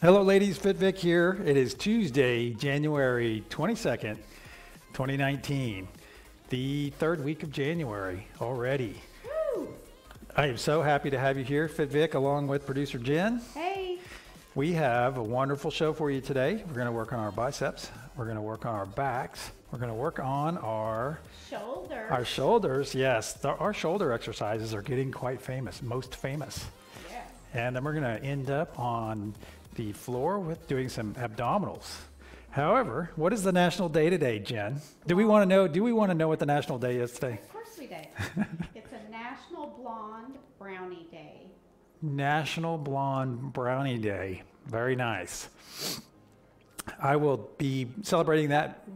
Hello ladies, FitVic here. It is Tuesday, January 22nd, 2019. The third week of January already. Woo! I am so happy to have you here, FitVic, along with producer Jen. Hey! We have a wonderful show for you today. We're going to work on our biceps. We're going to work on our backs. We're going to work on our shoulders. Our shoulders, yes. Our shoulder exercises are getting quite famous, most famous. Yeah. And then we're going to end up on the floor with doing some abdominals. However, what is the national day today, Jen? Do we want to know what the national day is today? Of course we do. It's a National Blonde Brownie Day. National Blonde Brownie Day. Very nice. I will be celebrating that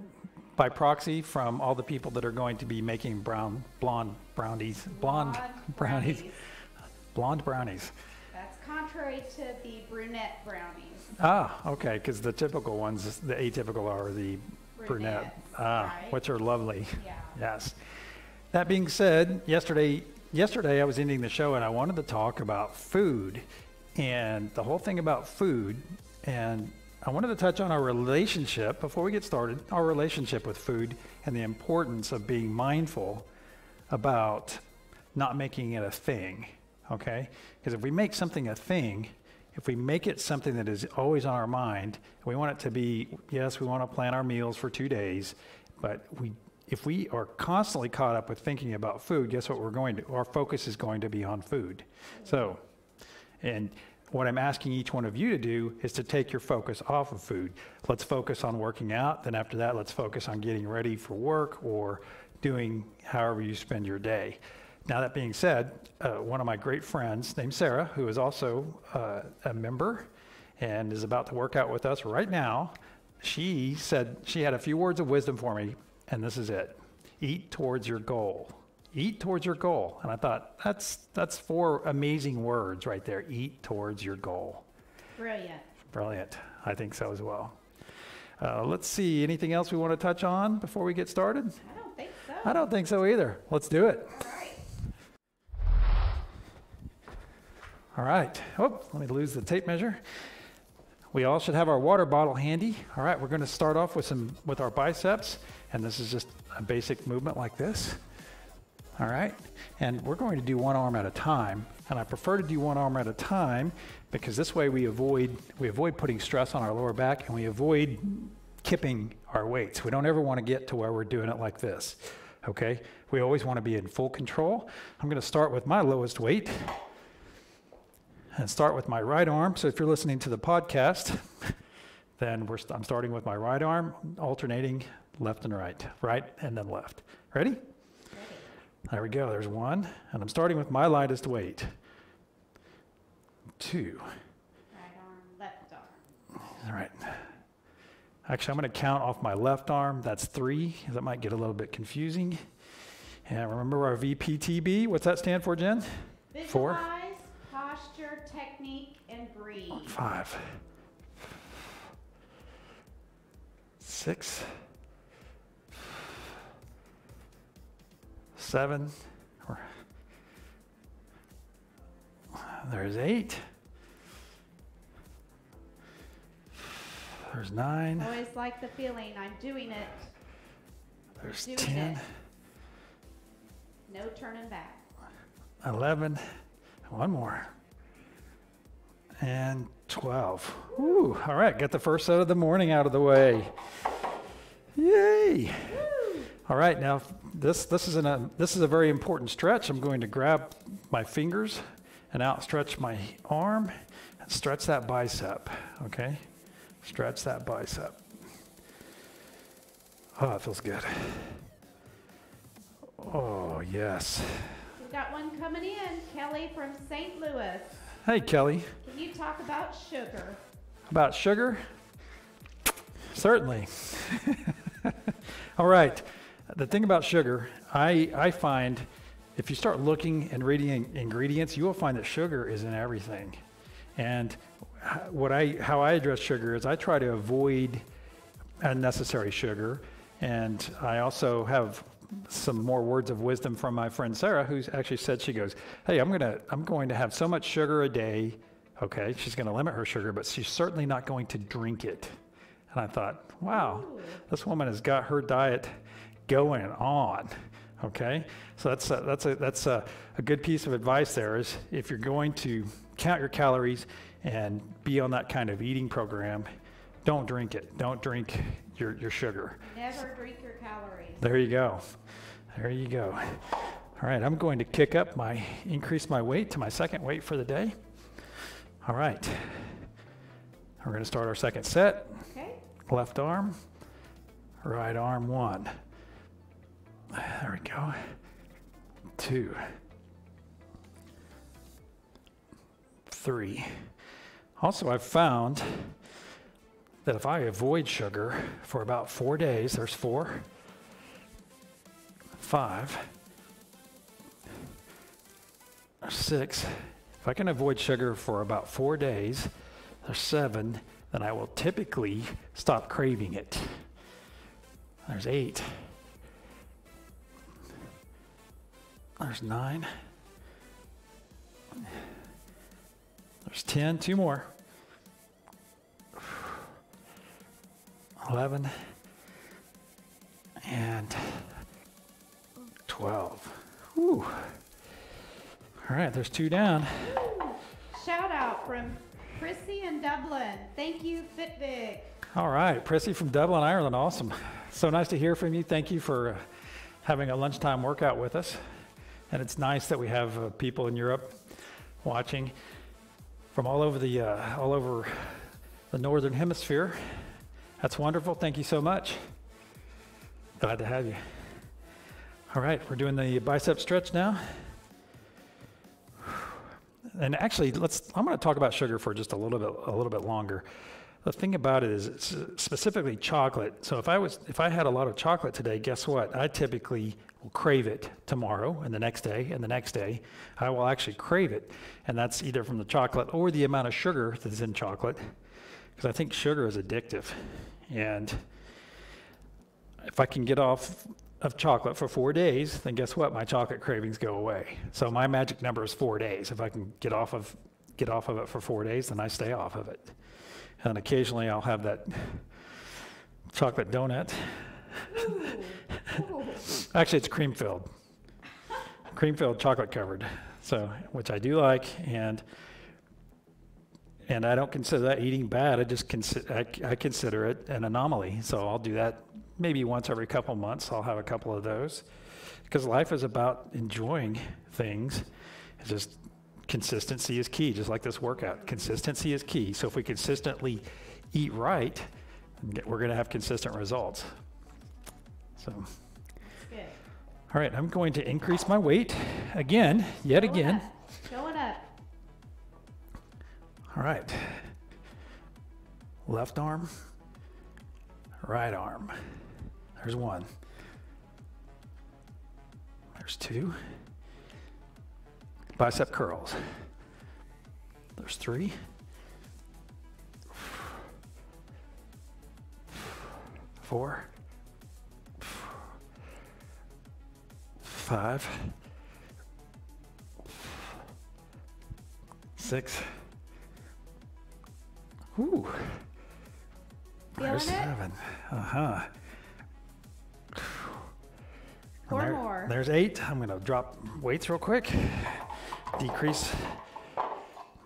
by proxy from all the people that are going to be making blonde brownies. That's contrary to the brunette brownies. Ah, okay, because the typical ones, the atypical are the brunette, right? which are lovely. Yeah. Yes. That being said, yesterday I was ending the show and I wanted to talk about food and the whole thing about food, and I wanted to touch on our relationship before we get started, our relationship with food and the importance of being mindful about not making it a thing, okay? Because if we make something a thing, if we make it something that is always on our mind, we want it to be, yes, we want to plan our meals for 2 days, but if we are constantly caught up with thinking about food, guess what our focus is going to be on food. So, and what I'm asking each one of you to do is to take your focus off of food. Let's focus on working out, then after that, let's focus on getting ready for work or doing however you spend your day. Now, that being said, one of my great friends named Sarah, who is also a member and is about to work out with us right now, she said she had a few words of wisdom for me, and this is it. Eat towards your goal. Eat towards your goal. And I thought, that's 4 amazing words right there. Eat towards your goal. Brilliant. Brilliant. I think so as well. Let's see, anything else we want to touch on before we get started? I don't think so. I don't think so either. Let's do it. All right. All right. Oh, let me lose the tape measure. We all should have our water bottle handy. All right, we're going to start off with our biceps, and this is just a basic movement like this. All right, and we're going to do one arm at a time, and I prefer to do one arm at a time because this way we avoid putting stress on our lower back, and we avoid kipping our weights. We don't ever want to get to where we're doing it like this. Okay, we always want to be in full control. I'm going to start with my lowest weight and start with my right arm. So if you're listening to the podcast, then I'm starting with my right arm, alternating left and right and then left. Ready? There we go, there's 1. And I'm starting with my lightest weight. 2. Right arm, left arm. All right. Actually, I'm going to count off my left arm. That's 3, because that might get a little bit confusing. And remember our VPTB. What's that stand for, Jen? Visualize, 4. posture, technique, and breathe. 5. 6. 7. There's 8. There's 9. Always like the feeling. I'm doing it. There's doing 10. it. No turning back. 11. One more. and 12. Woo, all right, got the first set of the morning out of the way. Yay. Woo. All right, now this is a very important stretch. I'm going to grab my fingers and outstretch my arm and stretch that bicep, okay? Stretch that bicep. Oh, it feels good. Oh, yes. We've got one coming in, Kelly from St. Louis. Hey, Kelly. Can you talk about sugar? About sugar? Certainly. All right. The thing about sugar, I find if you start looking and reading ingredients, you will find that sugar is in everything. And how I address sugar is I try to avoid unnecessary sugar. And I also have some more words of wisdom from my friend Sarah, who's actually said, she goes, hey, I'm going to have so much sugar a day. Okay, she's going to limit her sugar, but she's certainly not going to drink it. And I thought, wow, this woman has got her diet going on. Okay, so that's a good piece of advice there is if you're going to count your calories and be on that kind of eating program, don't drink it. Don't drink your sugar. Never drink your calories. There you go. There you go. All right, I'm going to increase my weight to my second weight for the day. All right. We're going to start our second set. Okay. Left arm, right arm, 1. There we go. 2. 3. Also, I've found that if I avoid sugar for about 4 days, there's 4, 5, 6. If I can avoid sugar for about 4 days, there's 7, then I will typically stop craving it. There's 8. There's 9. There's 10, 2 more. 11 and 12. Whew. All right, there's 2 down. Shout out from Prissy in Dublin. Thank you, FitVic. All right, Prissy from Dublin, Ireland. Awesome. So nice to hear from you. Thank you for having a lunchtime workout with us. And it's nice that we have people in Europe watching from all over the northern hemisphere. That's wonderful. Thank you so much. Glad to have you. All right, we're doing the bicep stretch now. And actually, I'm going to talk about sugar for just a little bit longer. The thing about it is it's specifically chocolate. So if I had a lot of chocolate today, guess what? I typically will crave it tomorrow and the next day and the next day. I will actually crave it. And that's either from the chocolate or the amount of sugar that's in chocolate. Because I think sugar is addictive. And if I can get off of chocolate for 4 days, then guess what? My chocolate cravings go away. So my magic number is 4 days. If I can get off of it for 4 days, then I stay off of it. And occasionally I'll have that chocolate donut. Ooh. Actually, it's cream-filled. Cream-filled, chocolate-covered. So, which I do like, and I don't consider that eating bad. I consider it an anomaly. So I'll do that maybe once every couple months. I'll have a couple of those because life is about enjoying things. It's just consistency is key, just like this workout. Consistency is key. So if we consistently eat right, we're going to have consistent results. So, Good. all right, I'm going to increase my weight again, yet again. Going up. All right. Left arm, right arm. There's 1. There's 2. Bicep curls. There's 3. 4. 5. 6. Ooh. There's Feeling it? 7. Uh-huh. 4 more. There's 8. I'm going to drop weights real quick. Decrease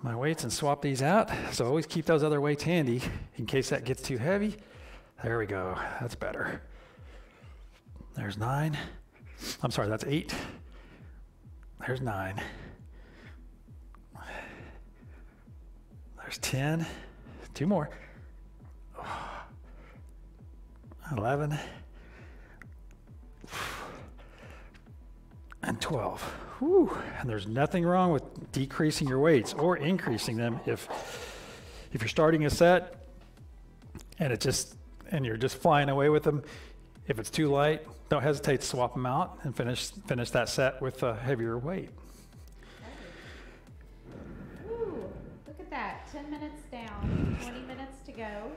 my weights and swap these out. So always keep those other weights handy in case that gets too heavy. There we go. That's better. There's 9. I'm sorry, that's 8. There's 9. There's 10. 2 more. 11. And 12. Whew. And there's nothing wrong with decreasing your weights or increasing them if you're starting a set and you're just flying away with them. If it's too light, don't hesitate to swap them out and finish that set with a heavier weight. Ooh, look at that. 10 minutes down, 20 minutes to go.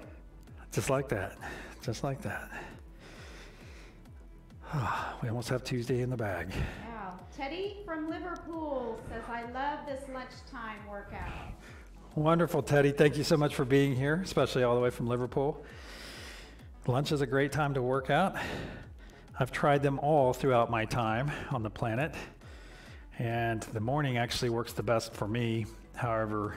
Just like that. Just like that. We almost have Tuesday in the bag. Wow. Teddy from Liverpool says, I love this lunchtime workout. Wonderful, Teddy. Thank you so much for being here, especially all the way from Liverpool. Lunch is a great time to work out. I've tried them all throughout my time on the planet, and the morning actually works the best for me. However,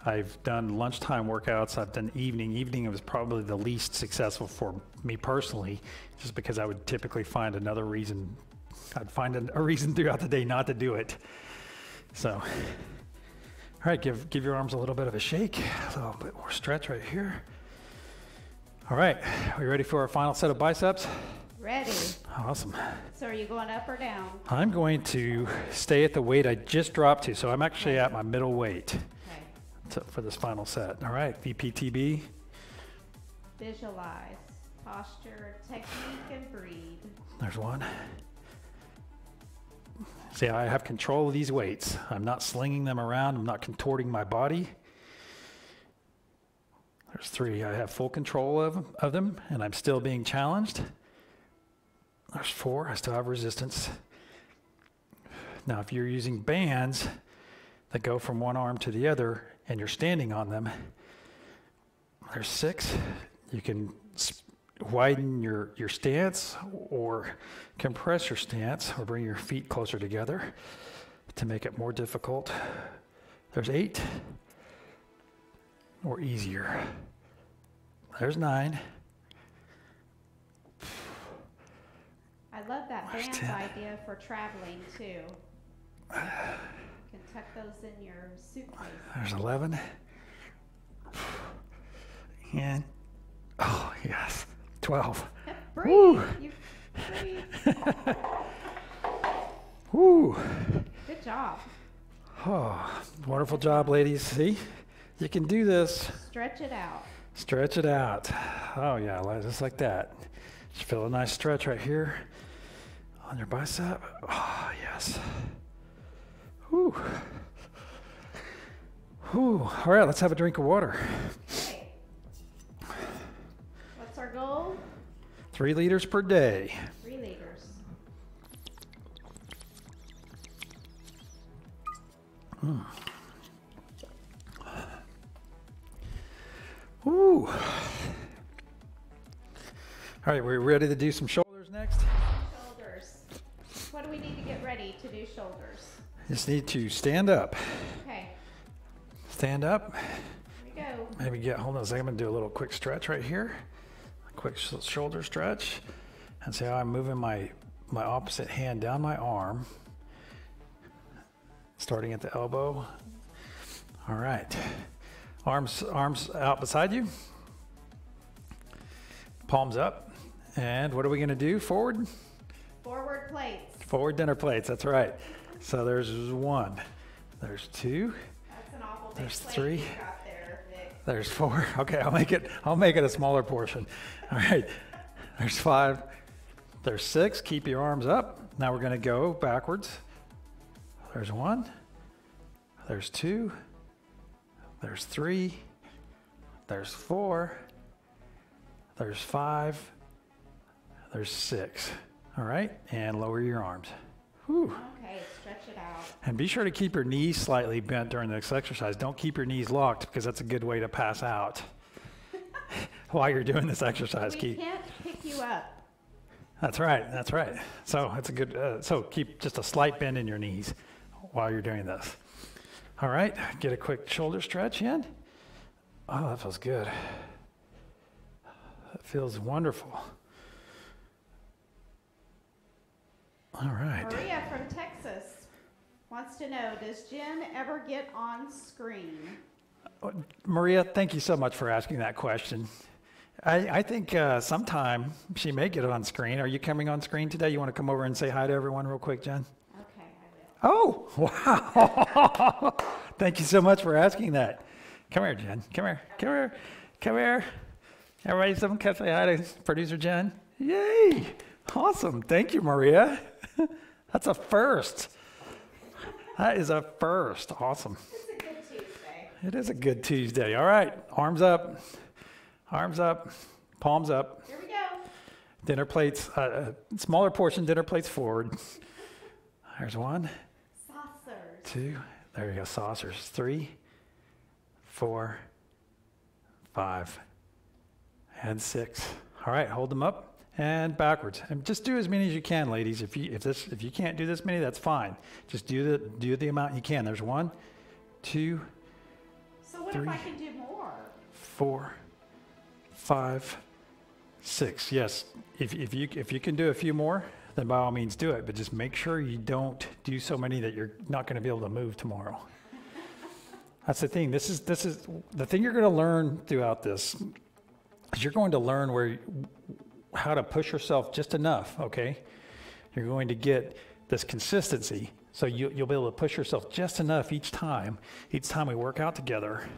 I've done lunchtime workouts. I've done evening. Evening was probably the least successful for me personally, just because I would typically find another reason. I'd find a reason throughout the day not to do it. So, all right, give your arms a little bit of a shake, a little bit more stretch right here. All right, are you ready for our final set of biceps? Ready. Awesome. So are you going up or down? I'm going to stay at the weight I just dropped to. So I'm actually at my middle weight for this final set. All right, VPTB. Visualize, posture, technique, and breathe. There's 1. See, I have control of these weights. I'm not slinging them around. I'm not contorting my body. There's 3. I have full control of them, and I'm still being challenged. There's 4. I still have resistance. Now, if you're using bands that go from one arm to the other, and you're standing on them, there's 6. You can widen your stance or compress your stance or bring your feet closer together to make it more difficult. There's 8. Or easier. There's 9. I love that There's band 10. idea for traveling too. You can tuck those in your suitcase. There's 11. And, oh yes, 12. Breathe. Woo. You breathe. Woo. Good job. Oh, wonderful job, ladies. See? You can do this. Stretch it out. Stretch it out. Oh yeah, just like that. Just feel a nice stretch right here on your bicep. Oh yes. Whew. Whew. All right, let's have a drink of water. Okay. What's our goal? 3 liters per day. 3 liters. Woo. All right, we're ready to do some shoulders next. Shoulders. What do we need to get ready to do shoulders? Just need to stand up. Okay. Stand up. Here we go. Maybe hold on a second. I'm going to do a little quick stretch right here. A quick shoulder stretch. And see how I'm moving my opposite hand down my arm. Starting at the elbow. All right. Arms out beside you. Palms up. And what are we going to do? Forward? Forward plates. Forward dinner plates. That's right. So there's 1. There's 2. That's an awful big There's plate 3. you got there, Vic. There's 4. Okay, I'll make it a smaller portion. All right. There's 5. There's 6. Keep your arms up. Now we're going to go backwards. There's 1. There's 2. There's 3. There's 4. There's 5. There's 6. All right, and lower your arms. Whew. Okay, stretch it out. And be sure to keep your knees slightly bent during this exercise. Don't keep your knees locked because that's a good way to pass out while you're doing this exercise. We can't pick you up. That's right. That's right. So it's a good. So keep just a slight bend in your knees while you're doing this. All right, get a quick shoulder stretch in. Oh, that feels good. That feels wonderful. All right. Maria from Texas wants to know, does Jen ever get on screen? Maria, thank you so much for asking that question. I think sometime she may get on screen. Are you coming on screen today? You want to come over and say hi to everyone real quick, Jen? Okay, I will. Oh, wow. Thank you so much for asking that. Come here, Jen. Come here. Come here. Come here. Everybody, someone can say hi to producer Jen. Yay. Awesome. Thank you, Maria. That's a first. That is a first. Awesome. It's a good Tuesday. It is a good Tuesday. All right. Arms up. Arms up. Palms up. Here we go. Dinner plates, smaller portion dinner plates forward. There's one. Saucers. Two. There you go. Saucers. 3, 4, 5, and 6. All right. Hold them up. And backwards, and just do as many as you can, ladies. If you can't do this many, that's fine. Just do the amount you can. There's 1, 2, So what 3, if I can do more? 4, 5, 6. Yes, if you can do a few more, then by all means do it. But just make sure you don't do so many that you're not going to be able to move tomorrow. That's the thing. This is the thing you're going to learn throughout this. Is you're going to learn how to push yourself just enough, okay? You're going to get this consistency, so you'll be able to push yourself just enough each time we work out together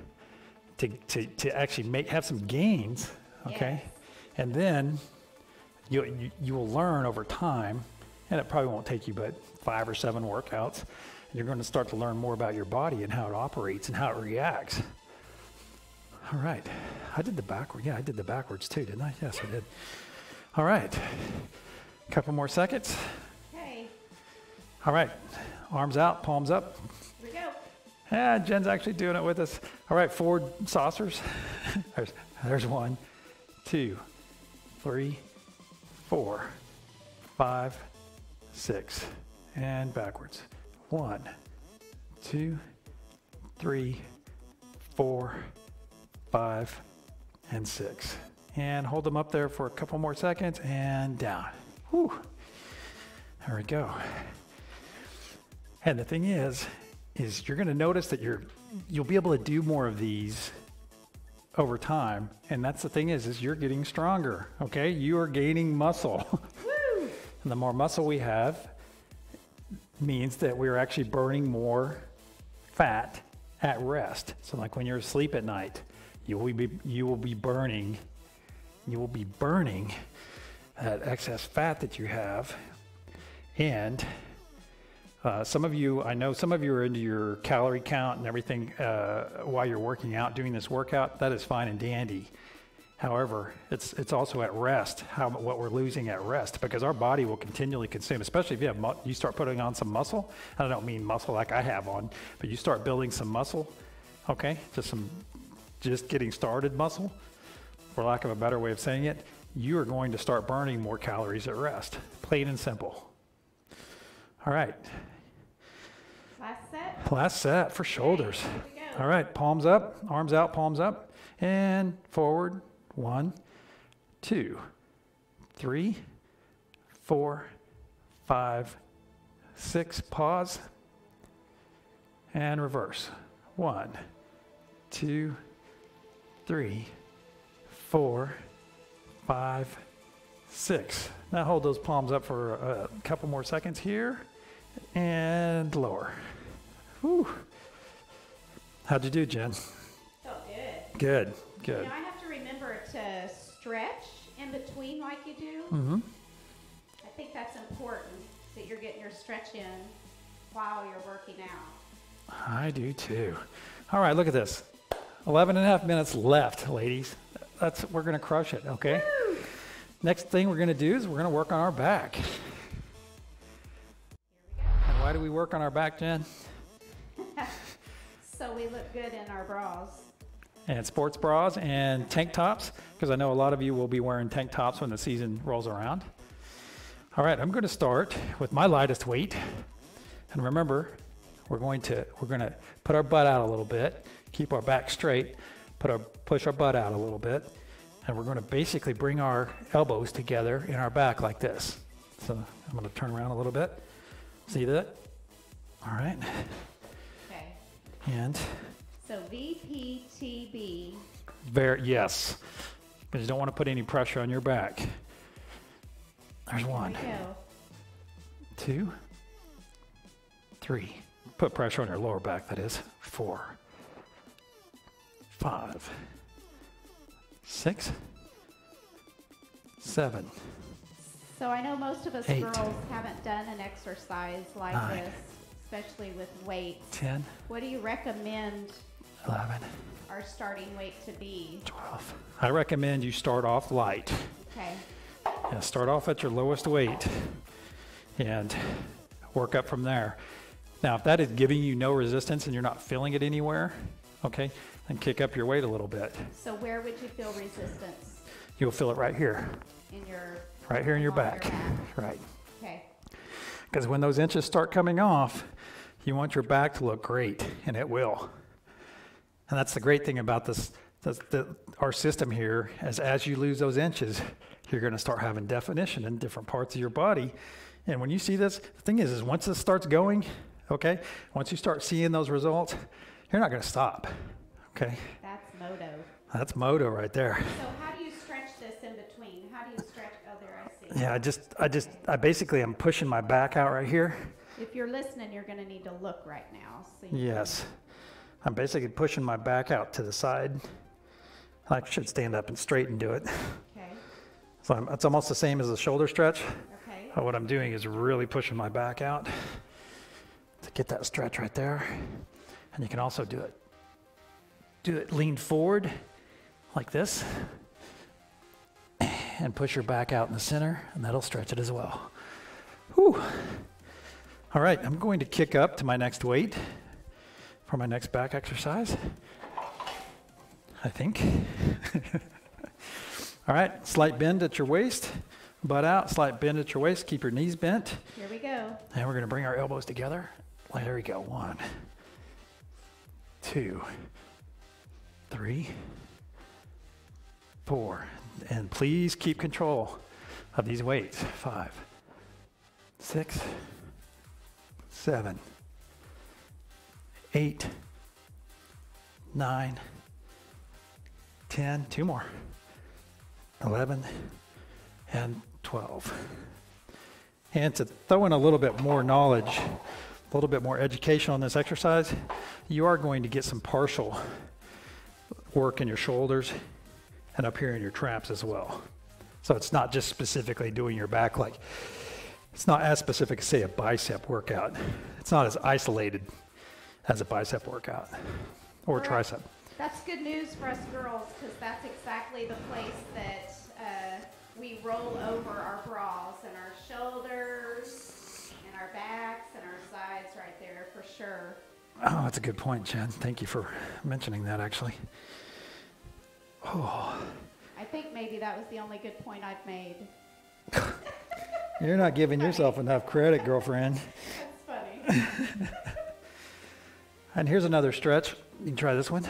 to actually have some gains, okay? Yes. And then you will learn over time, and it probably won't take you but 5 or 7 workouts, and you're going to start to learn more about your body and how it operates and how it reacts. All right, I did the backwards too, didn't I? Yes, I did. All right, a couple more seconds. Okay, All right, arms out, palms up. here we go. Yeah, Jen's actually doing it with us. All right, forward saucers. There's 1, 2, 3, 4, 5, 6, and backwards. 1, 2, 3, 4, 5, and 6. And hold them up there for a couple more seconds and down. Whew. There we go. And the thing is you're going to notice that you'll be able to do more of these over time. And that's the thing is you're getting stronger, okay? You are gaining muscle. Woo! And the more muscle we have means that we're actually burning more fat at rest. So like when you're asleep at night, you will be burning that excess fat that you have. And some of you, I know some of you are into your calorie count and everything while you're working out, doing this workout. That is fine and dandy. However, it's also at rest, what we're losing at rest, because our body will continually consume, especially if you start putting on some muscle. I don't mean muscle like I have on, but you start building some muscle, okay? Just getting started muscle, for lack of a better way of saying it, you are going to start burning more calories at rest, plain and simple. All right. Last set. Last set for shoulders. Okay, here we go. All right, palms up, arms out, palms up, and forward. 1, 2, 3, 4, 5, 6. Pause. And reverse. 1, 2, 3, 4, 5, 6. Now hold those palms up for a couple more seconds here. And lower. Whew. How'd you do, Jen? Felt good. Good, good. You know, I have to remember to stretch in between like you do. Mm-hmm. I think that's important, that you're getting your stretch in while you're working out. I do too. All right, look at this. 11 and a half minutes left, ladies. We're going to crush it, okay? Woo! Next thing we're going to do is we're going to work on our back. Here And why do we work on our back, Jen? we go. So we look good in our bras. And sports bras and tank tops, because I know a lot of you will be wearing tank tops when the season rolls around. All right, I'm going to start with my lightest weight. And remember, we're going to put our butt out a little bit, keep our back straight, push our butt out a little bit, and we're going to basically bring our elbows together in our back like this. So I'm going to turn around a little bit. See that? All right. Okay. And so VPTB. Yes. Because you don't want to put any pressure on your back. There's one. There we go. 2, 3. Put pressure on your lower back, that is. 4, 5, 6, 7. So I know most of us 8, girls haven't done an exercise like 9, this, especially with weights. 10. What do you recommend 11. our starting weight to be? 12. I recommend you start off light. Okay. Yeah, start off at your lowest weight and work up from there. Now, if that is giving you no resistance and you're not feeling it anywhere, okay, then kick up your weight a little bit. So where would you feel resistance? You'll feel it right here. In your Right here in your along back. Right. Okay. Because when those inches start coming off, you want your back to look great, and it will. And that's the great thing about this, our system here, as you lose those inches, you're going to start having definition in different parts of your body. And when you see this, the thing is once this starts going, okay, once you start seeing those results, you're not going to stop, okay? That's moto. That's moto right there. So how do you stretch this in between? How do you stretch? Oh, there I see. Yeah, I basically am pushing my back out right here. If you're listening, you're going to need to look right now. So Yes. I'm basically pushing my back out to the side. I should stand up and straight and do it. Okay. So it's almost the same as a shoulder stretch. Okay. What I'm doing is really pushing my back out to get that stretch right there. And you can also do it lean forward like this and push your back out in the center, and that'll stretch it as well. Whew. All right, I'm going to kick up to my next weight for my next back exercise, I think. All right, slight bend at your waist, butt out, slight bend at your waist, keep your knees bent. Here we go. And we're gonna bring our elbows together. There we go, 1, 2, 3, 4. And please keep control of these weights. 5, 6, 7, 8, 9, 10, 2 more, 11, and 12. And to throw in a little bit more knowledge, a little bit more education on this exercise, you are going to get some partial work in your shoulders and up here in your traps as well. So it's not just specifically doing your back, like it's not as specific as say a bicep workout. It's not as isolated as a bicep workout or tricep. That's good news for us girls, because that's exactly the place that we roll over our bras, and our shoulders and our backs and our sides right there for sure. Oh, that's a good point, Jen. Thank you for mentioning that, actually. Oh. I think maybe that was the only good point I've made. You're not giving yourself enough credit, girlfriend. That's funny. And here's another stretch. You can try this one.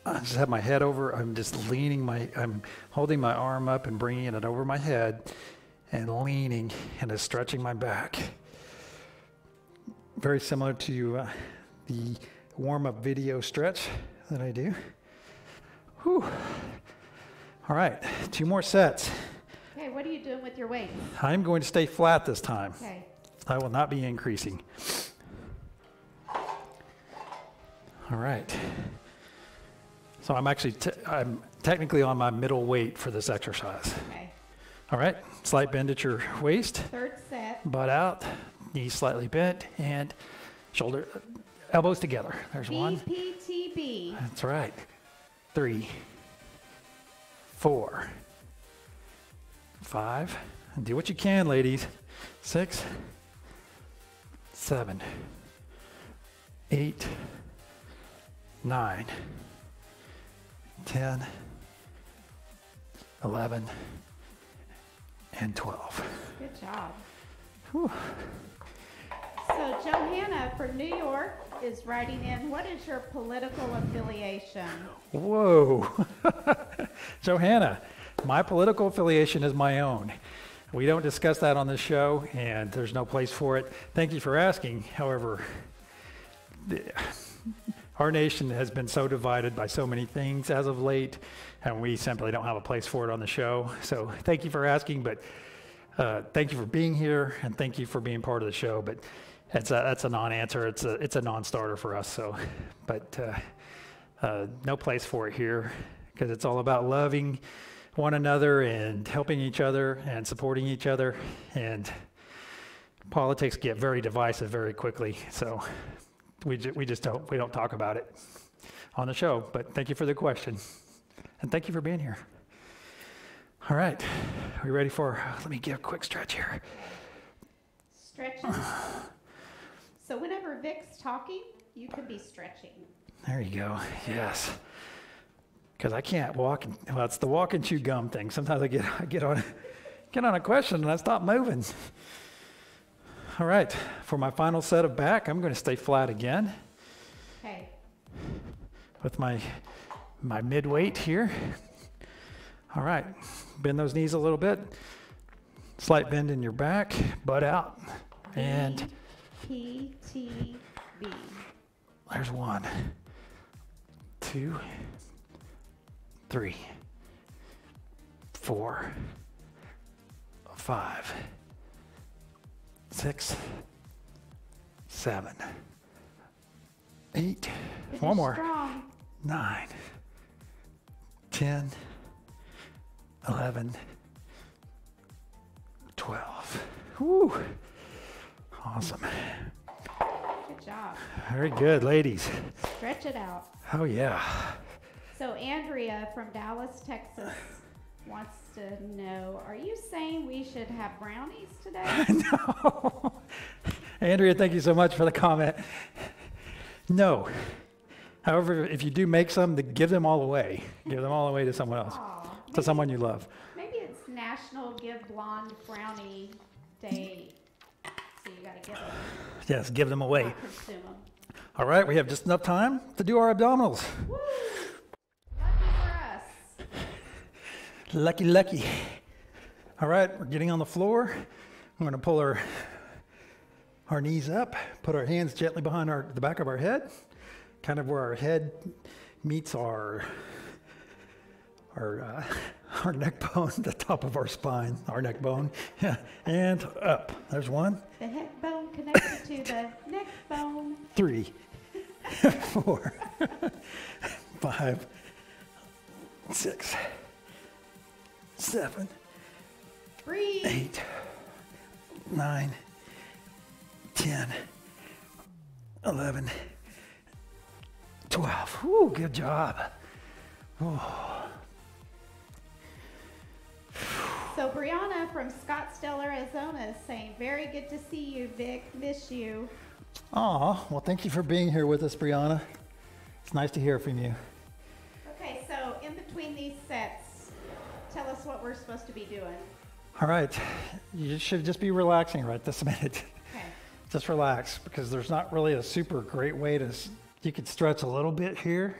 I just have my head over. I'm just I'm holding my arm up and bringing it over my head and leaning and just stretching my back. Very similar to the warm-up video stretch that I do. Whew. All right, 2 more sets. Okay, what are you doing with your weights? I'm going to stay flat this time. Okay. I will not be increasing. All right. So I'm actually, I'm technically on my middle weight for this exercise. Okay. All right, slight bend at your waist, Third set. butt out, knees slightly bent, and shoulder, elbows together. There's 1. BPTB. That's right. 3, 4, 5, and do what you can, ladies. 6, 7, 8, 9, 10, 11, and 12. Good job. Whew. So So Johanna from New York is writing in, what is your political affiliation? Whoa. Johanna, my political affiliation is my own. We don't discuss that on this show, and there's no place for it. Thank you for asking. However, our nation has been so divided by so many things as of late, and we simply don't have a place for it on the show. So thank you for asking, but thank you for being here, and thank you for being part of the show. But that's a non-answer. It's a non-starter for us. So, but no place for it here, because it's all about loving one another and helping each other and supporting each other. And politics get very divisive very quickly. So we don't talk about it on the show. But thank you for the question, and thank you for being here. All right, are we ready for? Let me give a quick stretch here. Stretching. So whenever Vic's talking, you could be stretching. There you go. Yes. Because I can't walk. Well, it's the walk and chew gum thing. Sometimes I get on a question and I stop moving. All right. For my final set of back, I'm going to stay flat again. Okay. With my mid weight here. All right. Bend those knees a little bit. Slight bend in your back. Butt out. And PTB. There's 1, 2, 3, 4, 5, 6, 7, 8. One more. Strong. 9, 10, 11, 12. Woo. Awesome. Good job. Very good, ladies. Stretch it out. Oh, yeah. So Andrea from Dallas, Texas wants to know, are you saying we should have brownies today? No. Andrea, thank you so much for the comment. No. However, if you do make some, give them all away. Give them all away to someone else, to someone you love. Maybe it's National Give Blonde Brownie Day, so you got to give them. Yes, give them away. Not consume them. All right, we have just enough time to do our abdominals. Woo! Lucky for us. Lucky, lucky. All right, we're getting on the floor. I'm going to pull our knees up, put our hands gently behind the back of our head, kind of where our head meets our neck bone, the top of our spine, our neck bone, yeah, and up. There's 1. The head bone connected to the neck bone. 3, 4, 5, 6, 7, Breathe. 8, 9, 10, 11, 12. Woo, good job. Ooh. So Brianna from Scottsdale, Arizona is saying, very good to see you, Vic. Miss you. Aw, well, thank you for being here with us, Brianna. It's nice to hear from you. Okay, so in between these sets, tell us what we're supposed to be doing. All right, you should just be relaxing right this minute. Okay. Just relax, because there's not really a super great way to, you could stretch a little bit here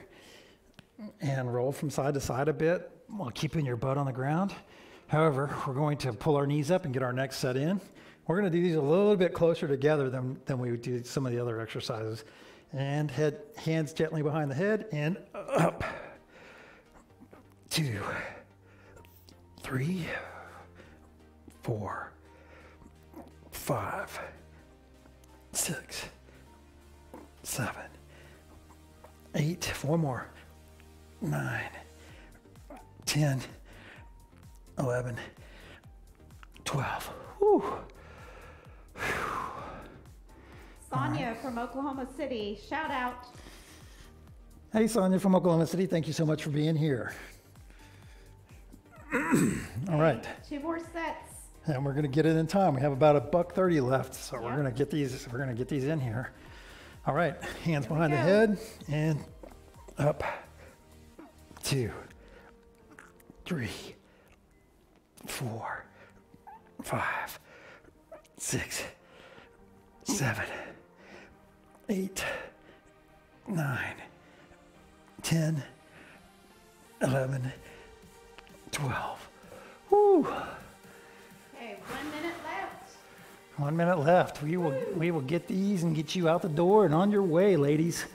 and roll from side to side a bit while keeping your butt on the ground. However, we're going to pull our knees up and get our neck set in. We're going to do these a little bit closer together than we would do some of the other exercises. And hands gently behind the head and up. 2, 3, 4, 5, 6, 7, 8. 4 more. 9, 10, 11, 12. Whew. Sonia from Oklahoma City, shout out. Hey, Sonia from Oklahoma City. Thank you so much for being here. All right. 2 more sets. And we're going to get it in time. We have about $1:30 left, so Yep. we're going to get these. We're going to get these in here. All right. Hands Here we behind the go. head and up. 2, 3, 4, 5, 6, 7, 8, 9, 10, 11, 12. Woo! Okay, 1 minute left. 1 minute left. We will get these and get you out the door and on your way, ladies.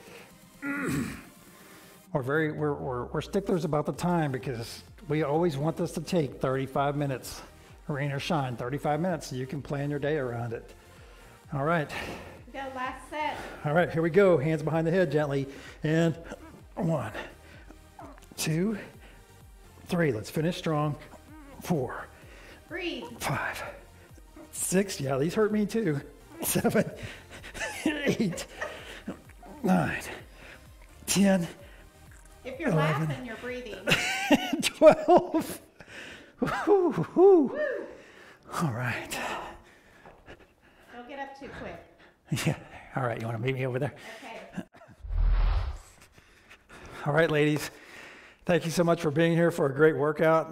We're sticklers about the time because we always want this to take 35 minutes, rain or shine, 35 minutes, so you can plan your day around it. All right. We go, last set. All right, here we go. Hands behind the head gently. And 1, 2, 3. Let's finish strong. 4, Breathe. 5, 6. Yeah, these hurt me too. 7, 8, 9, 10. If you're 11. laughing, you're breathing. 12. Woo, woo. All right. Don't get up too quick. Yeah. All right. You want to meet me over there? Okay. All right, ladies. Thank you so much for being here for a great workout.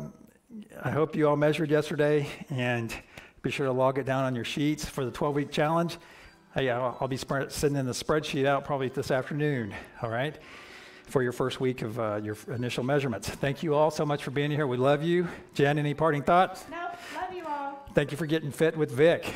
I hope you all measured yesterday, and be sure to log it down on your sheets for the 12-week challenge. I'll be sending the spreadsheet out probably this afternoon. All right, for your first week of your initial measurements. Thank you all so much for being here. We love you. Jen, any parting thoughts? Nope. Love you all. Thank you for getting fit with Vic.